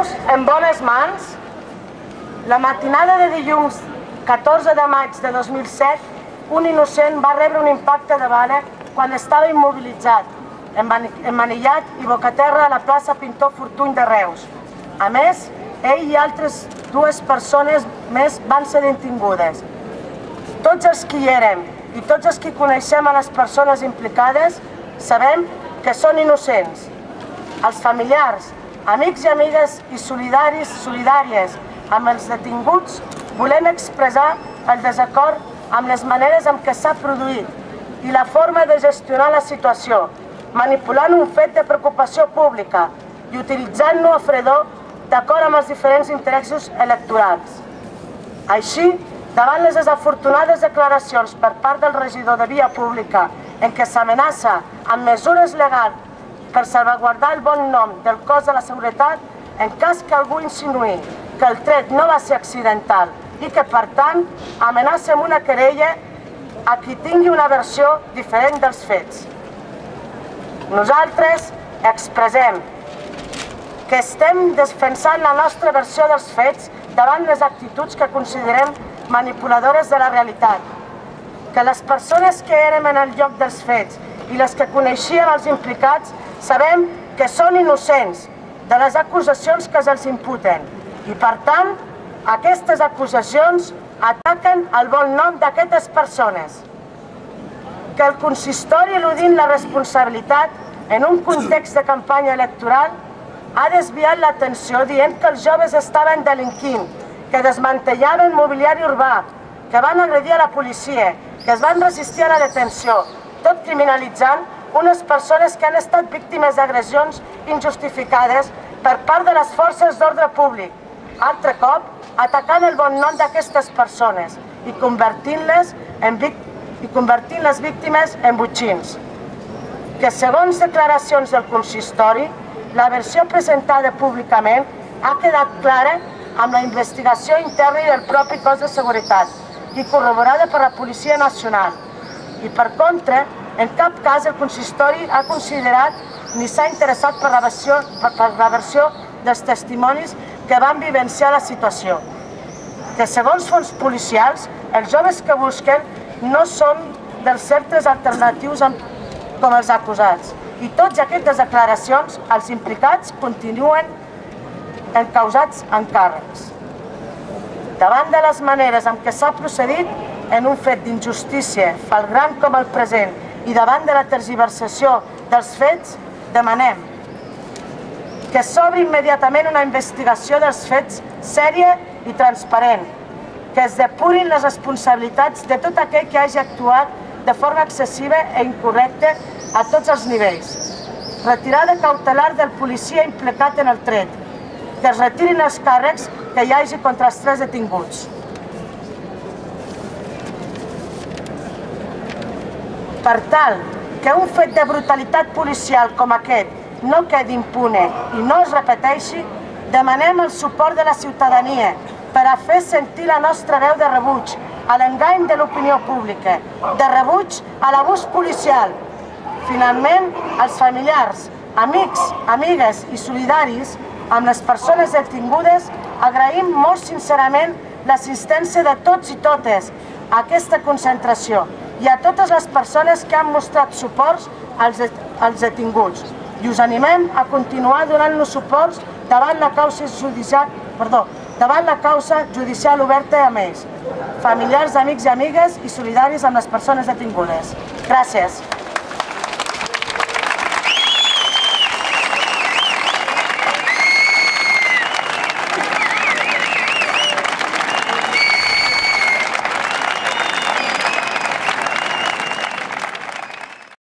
Reus en bones mans? La matinada de dilluns 14 de maig de 2007, un innocent va rebre un impacte de bala quan estava immobilitzat, emmanillat i bocaterra a la plaça Pintor Fortuny de Reus. A més, ell i altres dues persones més van ser detingudes. Tots els que hi érem i tots els que coneixem a les persones implicades sabem que són innocents. Els familiars, amics i amigues i solidàries amb els detinguts volem expressar el desacord amb les maneres en què s'ha produït i la forma de gestionar la situació, manipulant un fet de preocupació pública i utilitzant-lo a fredor d'acord amb els diferents interessos electorals. Així, davant les desafortunades declaracions per part del regidor de Via Pública en què s'amenaça amb mesures legals per salvaguardar el bon nom del cos de la seguretat, en cas que algú insinuï que el tret no va ser accidental i que, per tant, amenaça amb una querella a qui tingui una versió diferent dels fets. Nosaltres expressem que estem defensant la nostra versió dels fets davant les actituds que considerem manipuladores de la realitat, que les persones que érem en el lloc dels fets i les que coneixien els implicats sabem que són innocents de les acusacions que se'ls imputen i, per tant, aquestes acusacions ataquen el bon nom d'aquestes persones. Que el consistori, eludint la responsabilitat en un context de campanya electoral, ha desviat l'atenció dient que els joves estaven delinquint, que desmantellaven mobiliari urbà, que van agredir a la policia, que es van resistir a la detenció, tot criminalitzant unes persones que han estat víctimes d'agressions injustificades per part de les forces d'ordre públic, altre cop atacant el bon nom d'aquestes persones i convertint les víctimes en botxins. Que segons declaracions del consistori, la versió presentada públicament ha quedat clara amb la investigació interna i del propi cos de seguretat i corroborada per la Policia Nacional. I per contra, en cap cas el consistori ha considerat ni s'ha interessat per la versió dels testimonis que van vivenciar la situació. Que segons fons policials, els joves que busquen no són dels centres alternatius com els acusats. I tots aquestes declaracions, els implicats continuen encausats en càrrecs. Davant de les maneres en què s'ha procedit en un fet d'injustícia flagrant com el present i davant de la tergiversació dels fets, demanem que s'obri immediatament una investigació dels fets sèria i transparent, que es depurin les responsabilitats de tot aquell que hagi actuat de forma excessiva i incorrecta a tots els nivells. Retirada cautelar del policia implicat en el tret, que es retirin els càrrecs que hi hagi contra els 3 detinguts. Per tal que un fet de brutalitat policial com aquest no quedi impune i no es repeteixi, demanem el suport de la ciutadania per a fer sentir la nostra veu de rebuig a l'engany de l'opinió pública, de rebuig a l'abús policial. Finalment, els familiars, amics, amigues i solidaris amb les persones detingudes agraïm molt sincerament l'assistència de tots i totes a aquesta concentració i a totes les persones que han mostrat suports als detinguts. I us animem a continuar donant-nos suports davant la causa judicial oberta amb ells. Familiars, amics i amigues i solidaris amb les persones detingudes. Gràcies.